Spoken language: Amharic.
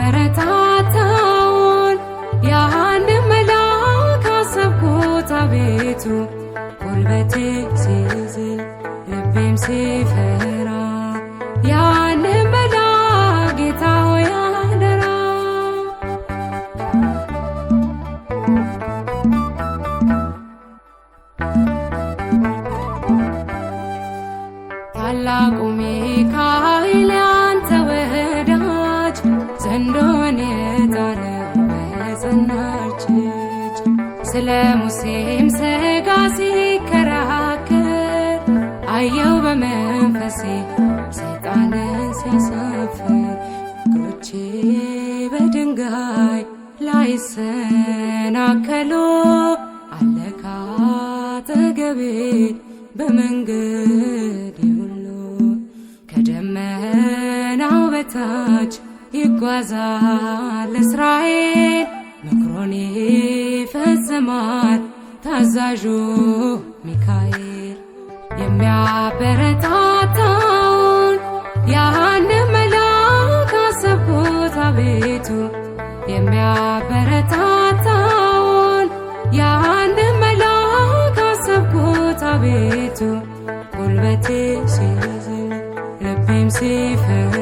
የሚያበረታታውን ያን መልአክ አሰብኩት አቤቱ ጉልበቴ ሲዝል ልቤም ሲፈራ ያን መልአክ ጌታ ሆይ አደራ ታላቁ ሚካኤል ያንተ ወዳጅ ዘንዶን የጣለው በጸናች እጅ ስለ ሙሴም ሥጋ ሲከራከር አየው በመንፈሴ ሰይጣንን ሲያሳፍር እግሮቼ በድንጋይ ላይ ሰናከሉ አለካ አጠገቤ በመንገዴ ሁሉ ከደመናው በታች ይጓዛል እስራኤል ምክሩን ይፈጽማል ታዛዡ ሚካኤል የሚያበረታታውን ያን መልአክ አሰብኩት አቤቱ የሚያበረታታውን ያን መልአክ አሰብኩት አቤቱ ጉልበቴ ሲዝል ልቤም ሲፈራ